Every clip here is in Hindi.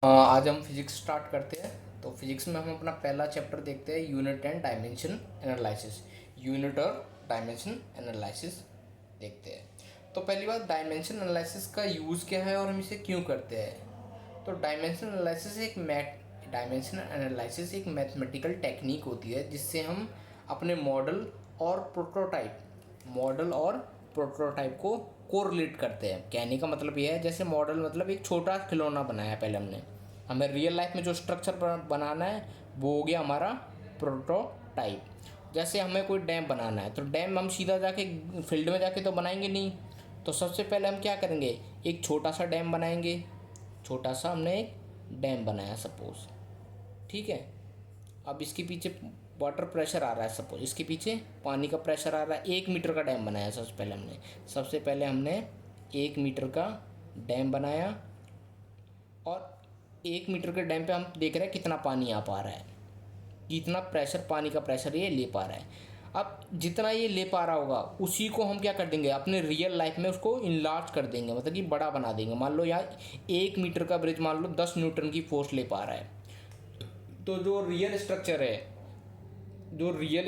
आज हम फिजिक्स स्टार्ट करते हैं। तो फिजिक्स में हम अपना पहला चैप्टर देखते हैं, unit and dimension analysis. Unit और डायमेंशन एनालिसिस देखते हैं। तो पहली बात, डायमेंशन एनालिसिस का यूज़ क्या है और हम इसे क्यों करते हैं। तो डायमेंशन एनालिसिस एक मैथमेटिकल टेक्निक होती है जिससे हम अपने मॉडल और प्रोटोटाइप को कोरिलेट करते हैं। कहने का मतलब यह है, जैसे मॉडल मतलब एक छोटा खिलौना बनाया पहले हमने, हमें रियल लाइफ में जो स्ट्रक्चर बनाना है वो हो गया हमारा प्रोटोटाइप। जैसे हमें कोई डैम बनाना है तो डैम हम सीधा जाके फील्ड में जाके तो बनाएंगे नहीं। तो सबसे पहले हम क्या करेंगे, एक छोटा सा डैम बनाएंगे। छोटा सा हमने एक डैम बनाया सपोज, ठीक है। अब इसके पीछे वाटर प्रेशर आ रहा है, सपोज इसके पीछे पानी का प्रेशर आ रहा है। 1 मीटर का डैम बनाया सबसे पहले हमने 1 मीटर का डैम बनाया। और 1 मीटर के डैम पे हम देख रहे हैं कितना पानी आ पा रहा है, कितना प्रेशर, पानी का प्रेशर ये ले पा रहा है। अब जितना ये ले पा रहा होगा उसी को हम क्या कर देंगे, अपने रियल लाइफ में उसको इनलार्ज कर देंगे, मतलब कि बड़ा बना देंगे। मान लो यार 1 मीटर का ब्रिज मान लो 10 न्यूटन की फोर्स ले पा रहा है। तो जो रियल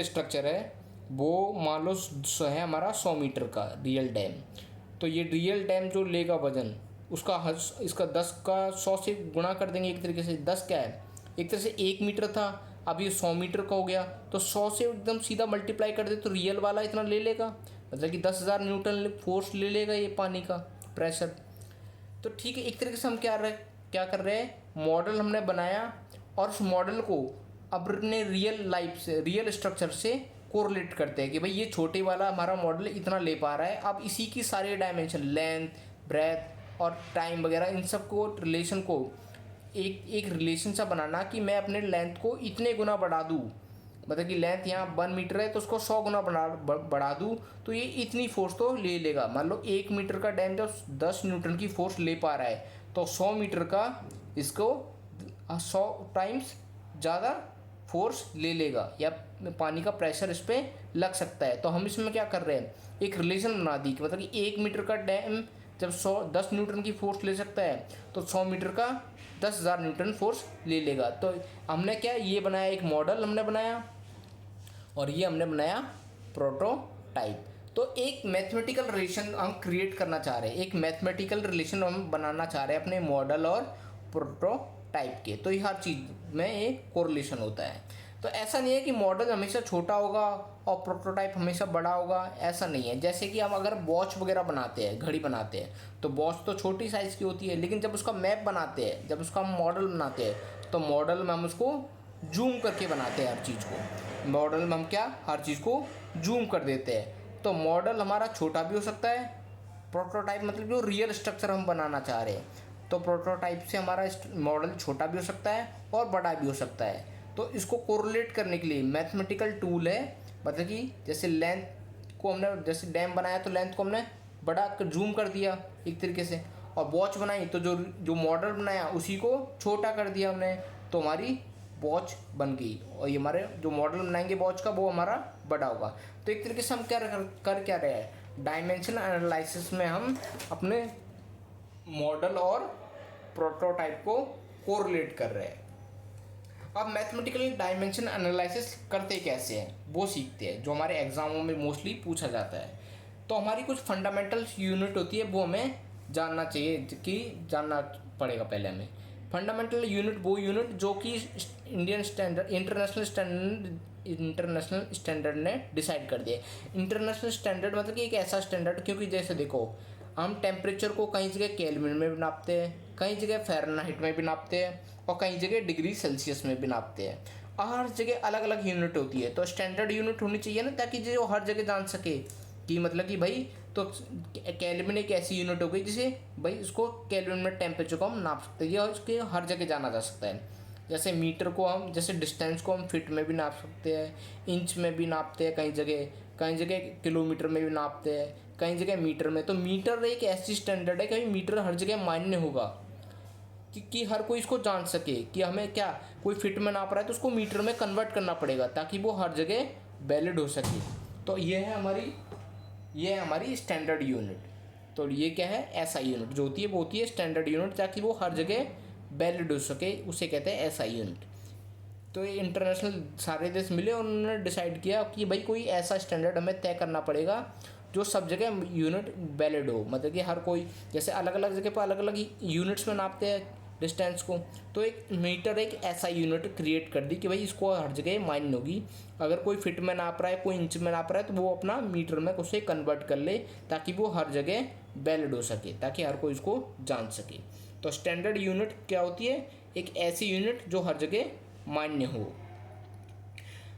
स्ट्रक्चर है वो मान लो है हमारा 100 मीटर का रियल डैम। तो ये रियल डैम जो लेगा वजन, उसका इसका 10 का 100 से गुणा कर देंगे। एक तरीके से 10 क्या है, एक तरह से 1 मीटर था, अब ये 100 मीटर का हो गया। तो 100 से एकदम सीधा मल्टीप्लाई कर दे तो रियल वाला इतना ले लेगा, मतलब कि 10,000 न्यूटन फोर्स ले लेगा ये पानी का प्रेशर। तो ठीक है, एक तरीके से हम क्या कर रहे हैं, मॉडल हमने बनाया और उस मॉडल को अपने रियल लाइफ से, रियल स्ट्रक्चर से कोरिलेट करते हैं कि भाई ये छोटे वाला हमारा मॉडल इतना ले पा रहा है। अब इसी की सारे डायमेंशन, लेंथ, ब्रेथ और टाइम वगैरह, इन सब को रिलेशन को एक एक रिलेशन सा बनाना कि मैं अपने लेंथ को इतने गुना बढ़ा दूँ, मतलब कि लेंथ यहाँ 1 मीटर है तो उसको 100 गुना बढ़ा दूँ तो ये इतनी फोर्स तो ले लेगा। मान लो 1 मीटर का डैम जब 10 न्यूटन की फोर्स ले पा रहा है तो 100 मीटर का इसको 100 टाइम्स ज़्यादा फोर्स ले लेगा, या पानी का प्रेशर इस पर लग सकता है। तो हम इसमें क्या कर रहे हैं, एक रिलेशन बना दी कि मतलब कि 1 मीटर का डैम जब 10 न्यूटन की फोर्स ले सकता है तो 100 मीटर का 10,000 न्यूटन फोर्स ले लेगा। तो हमने क्या ये बनाया, एक मॉडल हमने बनाया और ये हमने बनाया प्रोटोटाइप। तो एक मैथमेटिकल रिलेशन हम क्रिएट करना चाह रहे हैं, एक मैथमेटिकल रिलेशन हम बनाना चाह रहे हैं अपने मॉडल और प्रोटोटाइप के। तो ये हर चीज़ में एक कोरिलेशन होता है। तो ऐसा नहीं है कि मॉडल हमेशा छोटा होगा और प्रोटोटाइप हमेशा बड़ा होगा, ऐसा नहीं है। जैसे कि हम अगर वॉच वगैरह बनाते हैं, घड़ी बनाते हैं, तो वॉच तो छोटी साइज़ की होती है, लेकिन जब उसका मैप बनाते हैं, जब उसका हम मॉडल बनाते हैं तो मॉडल में हम उसको जूम करके बनाते हैं हर चीज़ को। मॉडल में हम क्या, हर चीज़ को जूम कर देते हैं। तो मॉडल हमारा छोटा भी हो सकता है, प्रोटोटाइप मतलब जो रियल स्ट्रक्चर हम बनाना चाह रहे हैं तो प्रोटोटाइप से हमारा मॉडल छोटा भी हो सकता है और बड़ा भी हो सकता है। तो इसको कोरिलेट करने के लिए मैथमेटिकल टूल है, मतलब कि जैसे लेंथ को हमने, जैसे डैम बनाया तो लेंथ को हमने बड़ा जूम कर दिया एक तरीके से, और वॉच बनाई तो जो जो मॉडल बनाया उसी को छोटा कर दिया हमने, तो हमारी वॉच बन गई। और ये हमारे जो मॉडल बनाएंगे वॉच का वो हमारा बड़ा होगा। तो एक तरीके से हम कर क्या रहे हैं, डायमेंशन एनालिसिस में हम अपने मॉडल और प्रोटोटाइप को कोरिलेट कर रहे हैं। अब मैथमेटिकल डायमेंशन एनालिसिस करते कैसे हैं वो सीखते हैं, जो हमारे एग्जामों में मोस्टली पूछा जाता है। तो हमारी कुछ फंडामेंटल यूनिट होती है वो हमें जानना चाहिए, कि जानना पड़ेगा पहले हमें। फंडामेंटल यूनिट वो यूनिट जो कि इंटरनेशनल स्टैंडर्ड ने डिसाइड कर दिया। इंटरनेशनल स्टैंडर्ड मतलब कि एक ऐसा स्टैंडर्ड, क्योंकि जैसे देखो हम टेम्परेचर को कहीं जगह केल्विन में भी नापते हैं, कहीं जगह फ़ारेनहाइट में भी नापते हैं और कहीं जगह डिग्री सेल्सियस में भी नापते हैं। हर जगह अलग अलग यूनिट होती है, तो स्टैंडर्ड यूनिट होनी चाहिए ना, ताकि जो हर जगह जान सके कि मतलब कि भाई तो केल्विन एक ऐसी यूनिट हो गई जिसे भाई उसको केल्विन में टेम्परेचर को हम नाप सकते हैं, या उसके हर जगह जाना जा सकता है। जैसे मीटर को हम, जैसे डिस्टेंस को हम फीट में भी नाप सकते हैं, इंच में भी नापते हैं, कहीं जगह किलोमीटर में भी नापते हैं, कहीं जगह मीटर में। तो मीटर एक ऐसी स्टैंडर्ड है कि मीटर हर जगह मान्य होगा, कि हर कोई इसको जान सके कि हमें क्या, कोई फिट में नाप रहा है तो उसको मीटर में कन्वर्ट करना पड़ेगा ताकि वो हर जगह वैलिड हो सके। तो ये है हमारी स्टैंडर्ड यूनिट। तो ये क्या है, ऐसा यूनिट जो होती है वो होती है स्टैंडर्ड यूनिट, ताकि वो हर जगह वैलिड हो सके उसे कहते हैं एसआई यूनिट। तो ये इंटरनेशनल सारे देश मिले और उन्होंने डिसाइड किया कि भाई कोई ऐसा स्टैंडर्ड हमें तय करना पड़ेगा जो सब जगह यूनिट वैलिड हो, मतलब कि हर कोई जैसे अलग अलग जगह पर अलग अलग यूनिट्स में नापते हैं डिस्टेंस को, तो एक मीटर एक ऐसा यूनिट क्रिएट कर दी कि भाई इसको हर जगह मान्य होगी। अगर कोई फिट में नाप रहा है, कोई इंच में नाप रहा है, तो वो अपना मीटर में उसे कन्वर्ट कर ले ताकि वो हर जगह वैलिड हो सके, ताकि हर कोई इसको जान सके। तो स्टैंडर्ड यूनिट क्या होती है? एक ऐसी यूनिट जो हर जगह मान्य हो।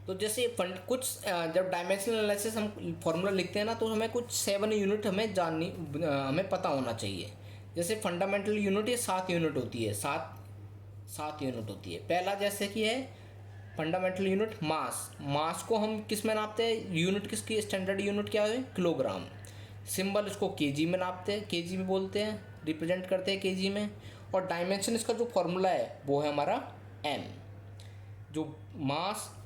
तो जैसे जब डायमेंशनल एनालिसिस हम फॉर्मूला लिखते हैं ना, तो हमें कुछ 7 यूनिट हमें पता होना चाहिए। जैसे फंडामेंटल यूनिट ये 7 यूनिट होती है, 7 यूनिट होती है। पहला जैसे कि है फंडामेंटल यूनिट मास को हम किस में नापते हैं? यूनिट किसकी स्टैंडर्ड यूनिट क्या है? किलोग्राम। सिंबल इसको केजी में नापते हैं, केजी में बोलते हैं, रिप्रेजेंट करते हैं केजी में। और डायमेंशन इसका जो फॉर्मूला है वो है हमारा एम। जो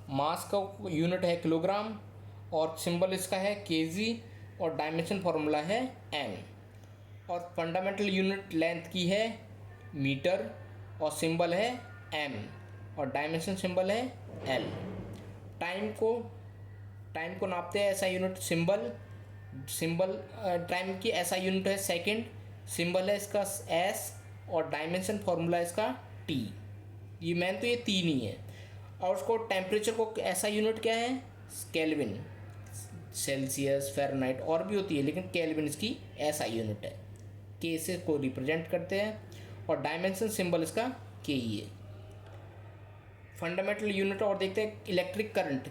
मास का यूनिट है किलोग्राम और सिंबल इसका है केजी और डायमेंशन फॉर्मूला है एम। और फंडामेंटल यूनिट लेंथ की है मीटर और सिंबल है एम और डायमेंशन सिंबल है एल। टाइम को नापते हैं ऐसा यूनिट सिंबल टाइम की ऐसा यूनिट है सेकंड, सिंबल है इसका एस और डायमेंशन फॉर्मूला इसका टी। ये मेन तो ये 3 ही है। और उसको टेम्परेचर को ऐसा यूनिट क्या है? केल्विन, सेल्सियस, फ़ारेनहाइट और भी होती है, लेकिन केल्विन इसकी ऐसा यूनिट है। के से को रिप्रेजेंट करते हैं और डायमेंशन सिंबल इसका के ही है। फंडामेंटल यूनिट और देखते हैं इलेक्ट्रिक करंट।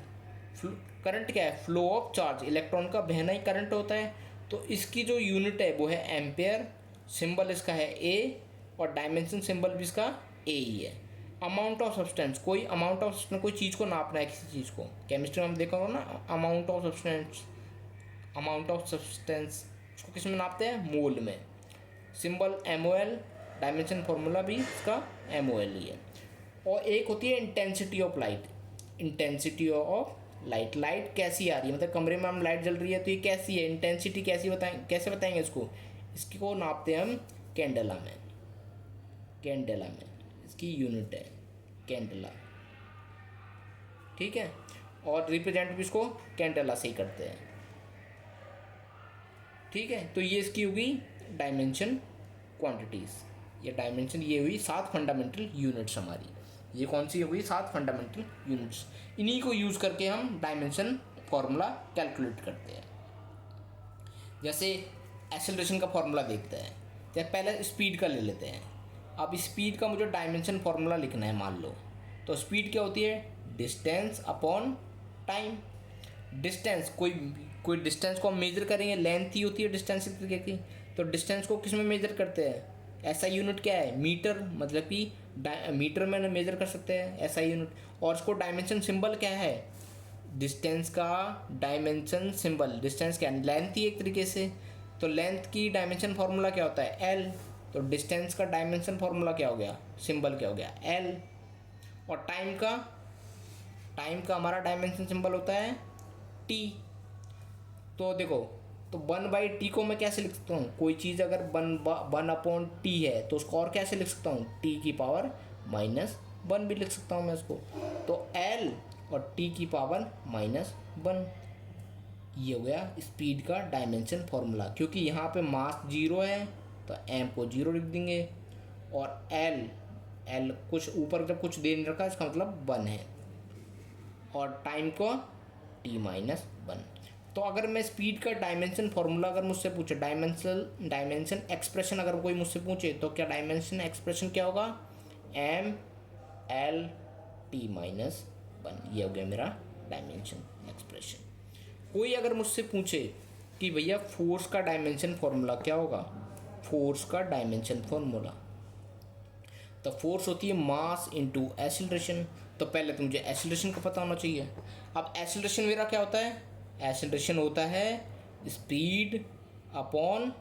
करंट क्या है? फ्लो ऑफ चार्ज, इलेक्ट्रॉन का बहना ही करंट होता है। तो इसकी जो यूनिट है वो है एम्पेयर, सिंबल इसका है ए और डायमेंशन सिंबल भी इसका ए ही है। अमाउंट ऑफ सब्सटेंस, कोई चीज़ को नापना है, किसी चीज़ को। केमिस्ट्री में हम देखा होगा ना, अमाउंट ऑफ सब्सटेंस उसको किस में नापते हैं? मोल में। सिंबल MOL, डायमेंशन फॉर्मूला भी इसका MOL ही है। और एक होती है इंटेंसिटी ऑफ लाइट। लाइट कैसी आ रही है, मतलब कमरे में हम लाइट जल रही है तो ये कैसी है, इंटेंसिटी कैसे बताएंगे इसको? इसको नापते हैं हम कैंडेला में। इसकी यूनिट है कैंडेला, ठीक है। और रिप्रेजेंट भी इसको कैंडेला से ही करते हैं, ठीक है। तो ये इसकी होगी डायमेंशन क्वांटिटीज़। ये हुई 7 फंडामेंटल यूनिट्स हमारी। ये कौन सी होगी? 7 फंडामेंटल यूनिट्स। इन्हीं को यूज़ करके हम डायमेंशन फॉर्मूला कैलकुलेट करते हैं। जैसे एक्सेलरेशन का फॉर्मूला देखते हैं। जैसे पहले स्पीड का ले लेते हैं। अब स्पीड का मुझे डायमेंशन फॉर्मूला लिखना है, मान लो। तो स्पीड क्या होती है? Distance upon time. डिस्टेंस, कोई डिस्टेंस को हम मेजर करेंगे, लेंथ ही होती है डिस्टेंस एक तरीके की। तो डिस्टेंस को किस में मेजर करते हैं? ऐसा यूनिट क्या है? मीटर, मतलब कि मीटर में मेजर कर सकते हैं ऐसा यूनिट। और इसको डायमेंशन सिंबल क्या है? डिस्टेंस का डायमेंशन सिंबल, डिस्टेंस क्या है? लेंथ ही एक तरीके से। तो लेंथ की डायमेंशन फार्मूला क्या होता है? एल। तो डिस्टेंस का डायमेंशन फार्मूला क्या हो गया? सिंबल क्या हो गया? एल। और टाइम का हमारा डायमेंशन सिंबल होता है टी। तो देखो, तो 1/t को मैं कैसे लिख सकता हूँ? कोई चीज़ अगर 1/t है तो उसको और कैसे लिख सकता हूँ? t की पावर -1 भी लिख सकता हूँ मैं उसको। तो l और t की पावर -1, ये हो गया स्पीड का डायमेंशन फॉर्मूला। क्योंकि यहाँ पे मास 0 है तो m को 0 लिख देंगे। और l कुछ ऊपर जब कुछ दे नहीं रखा, इसका मतलब 1 है। और टाइम को t-1। तो अगर मैं स्पीड का डायमेंशन फार्मूला अगर मुझसे पूछे, डायमेंशन एक्सप्रेशन अगर कोई मुझसे पूछे, तो क्या डायमेंशन एक्सप्रेशन क्या होगा? ml t-1। ये हो गया मेरा डायमेंशन एक्सप्रेशन। कोई अगर मुझसे पूछे कि भैया फोर्स का डायमेंशन फार्मूला क्या होगा? फोर्स का डायमेंशन फार्मूला, तो फोर्स होती है मास इंटू एक्सीलरेशन। तो पहले तो मुझे एक्सीलरेशन का पता होना चाहिए। अब एक्सीलरेशन मेरा क्या होता है? एक्सीलरेशन होता है स्पीड अपॉन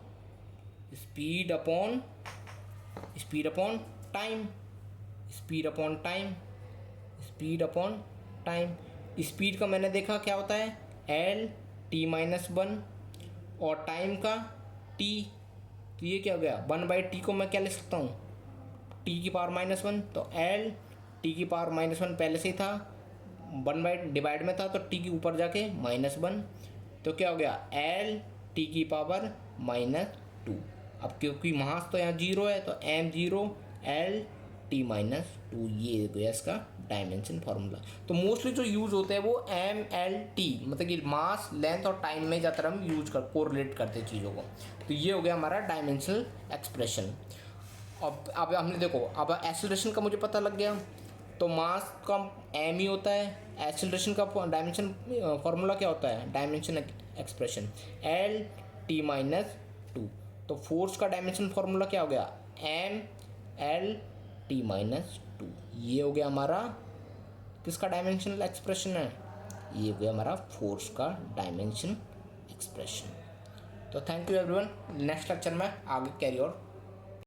टाइम। स्पीड का मैंने देखा क्या होता है? l t-1 और टाइम का t। तो ये क्या हो गया? 1/t को मैं क्या लिख सकता हूँ? टी की पावर -1, तो एल टी की पावर -1 पहले से ही था, 1/डिवाइड में था, तो टी के ऊपर जाके -1, तो क्या हो गया एल टी की पावर -2। अब क्योंकि मास तो यहाँ 0 है, तो m0 एल टी -2, ये हो गया इसका डायमेंशन फार्मूला। तो मोस्टली जो यूज़ होते हैं वो MLT, मतलब कि मास, लेंथ और टाइम में ज़्यादातर हम यूज कर कोरिलेट करते हैं चीज़ों को। तो ये हो गया हमारा डायमेंशनल एक्सप्रेशन। अब हमने देखो, अब एक्सेलरेशन का मुझे पता लग गया, तो मास का m ही होता है, एक्सेलरेशन का डायमेंशन फार्मूला क्या होता है, डायमेंशन एक्सप्रेशन L t-2। तो फोर्स का डायमेंशन फार्मूला क्या हो गया, ML-t-2। ये हो गया हमारा किसका डायमेंशनल एक्सप्रेशन है, ये हो गया हमारा फोर्स का डायमेंशन एक्सप्रेशन। तो thank you everyone, next lecture में आगे कैरी और